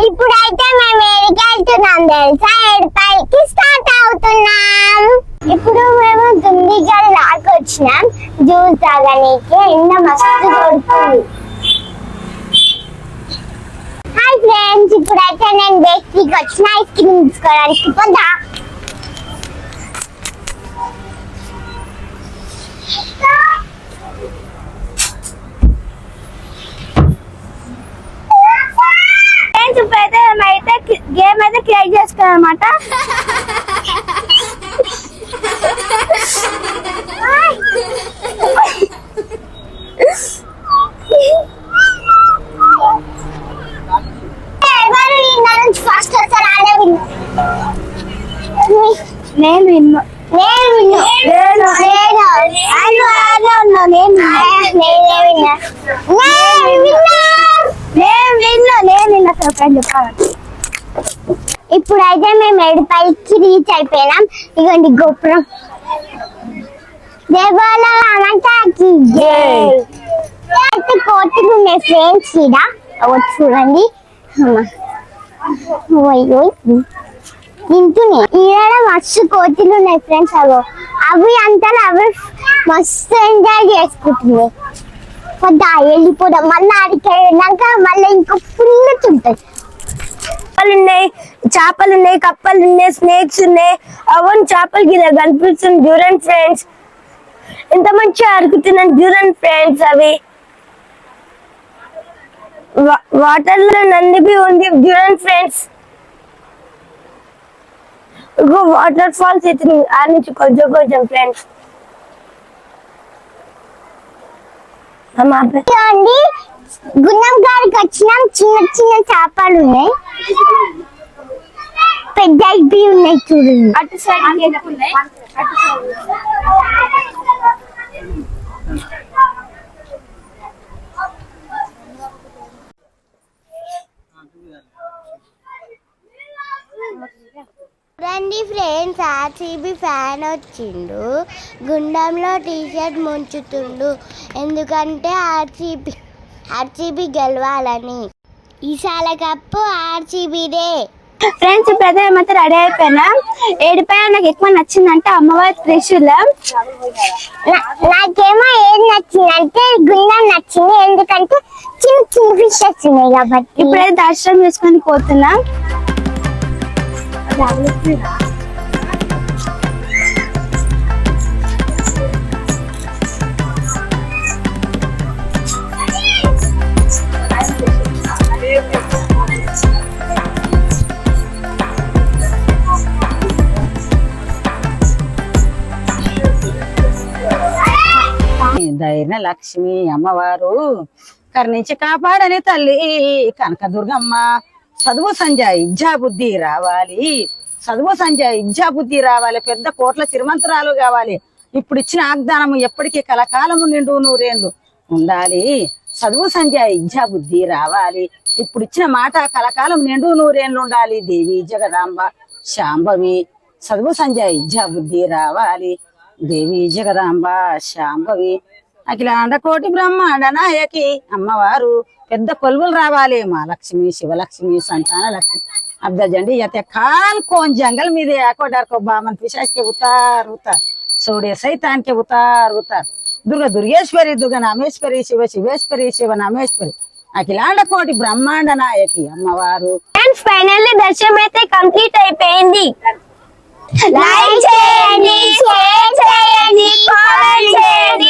ఇప్పుడైతే మేము ఎడికెళ్తున్నాం తెలుసా, ఏడుపైకి స్టార్ట్ అవుతున్నాం. ఇప్పుడు మేము దుండిగల్ దాకా వచ్చినాం జ్యూస్ తాగనీకి. ఎండ మస్తు కొడుతుంది. హాయ్ ఫ్రెండ్స్, ఇప్పుడైతే నేను బేకరీకి వచ్చిన ఐస్ క్రీమ్ తీసుకోవడానికి. పోదా ఇప్పుడైతే మేమైతే గేమ్ అయితే క్రియేట్ చేసుకున్నాం అనమాట. ఫస్ట్ నేను విన్నా ఇప్పుడైతే మేము ఏడుపైకి రీచ్ అయిపోయినాం. ఇగోండి గోపురం. అయితే కోతులు ఉన్నాయి ఫ్రెండ్స్. చూడండి తింటున్నాయి. ఈడ మస్తు కోతులు ఉన్నాయి ఫ్రెండ్స్. అవి అంతా అవి మస్తు ఎంజాయ్ చేసుకుంటున్నాయి. పొద్దా వెళ్ళిపోదాం. మళ్ళీ ఆడికి వెళ్ళినాక మళ్ళీ ఇంకో ఫుల్ ఉంటుంది. ఉన్నాయి, చేపలు ఉన్నాయి, కప్పలు ఉన్నాయి, స్నేక్స్ ఉన్నాయి. అవన్నీ చేపలు గిర కనిపిస్తుంది. చూడండి ఫ్రెండ్స్, ఎంత మంచిగా అరుకుతున్నాను చూడండి ఫ్రెండ్స్. అవి వాటర్ లో నందిబి ఉంది చూడండి ఫ్రెండ్స్. వాటర్ ఫాల్స్ అయితే ఆ నుంచి కొంచెం కొంచెం ఫ్రెండ్స్. గున్నం గారికి వచ్చినాం. చిన్న చిన్న చేపలు ఉన్నాయి, పెద్ద ఉన్నాయి చూడండి. అటు సైడ్ రండి ఫ్రెండ్స్. ఆర్సీబీ ఫ్యాన్ వచ్చిండు, గుండంలో టీషర్ట్ ముంచుతుండు. ఎందుకంటే ఆర్సీబీ గెలవాలని. ఈసారి కప్పు ఆర్సీబీదే ఫ్రెండ్స్. ఇప్పుడైతే మేమైతే రెడీ అయిపోయినా. ఏడిపోయినా నాకు ఎక్కువ నచ్చిందంటే అమ్మవారి త్రిశూలం. నాకేమో ఏది నచ్చిందంటే గుండం నచ్చింది, ఎందుకంటే చిన్న చిన్న ఫిష్ వచ్చినాయి కాబట్టి. ఇప్పుడైతే దర్శనం చేసుకొని పోతున్నాం. ధైర్య లక్ష్మి అమ్మవారు కర్ణించి కాపాడని తల్లి కనకదుర్గమ్మ. చదువు సంజయ్ ఇజ్జా బుద్ధి రావాలి, చదువు సంజయ్ ఇజ్జా బుద్ధి రావాలి, పెద్ద కోట్ల శ్రీమంతురాలు కావాలి. ఇప్పుడు ఇచ్చిన వాగ్దానము ఎప్పటికీ కలకాలము నిండు నూరేళ్లు ఉండాలి. చదువు సంజయ్ ఇజ్జా బుద్ధి రావాలి. ఇప్పుడు ఇచ్చిన మాట కలకాలం నిండు నూరేళ్లు ఉండాలి. దేవి జగదాంబ శాంభవి. చదువు సంజయ్ ఇజ్జా బుద్ధి రావాలి. దేవి జగదాంబ శాంభవి. అఖిలాండ కోటి బ్రహ్మాండ నాయకి అమ్మవారు. పెద్ద కొలువులు రావాలి. మా లక్ష్మి శివలక్ష్మి సంతాన లక్ష్మి अब जंडी याते खान कौन जंगल में दे आको डर को बामन पिशाच के उतार उतार सोड़े सैतान के उतार उतार दुर्गा दुर्गेश्वरी दुर्गा नामेश्वरी शिव शिवेश्वरी शिव नामेश्वरी అఖిలాండ కోటి బ్రహ్మాండ నాయకి అమ్మవారు. ఫ్రెండ్స్ ఫైనల్లీ దర్శనం అయితే కంప్లీట్ అయిపోయింది. లైక్ చేయండి, షేర్ చేయండి, కామెంట్ చేయండి.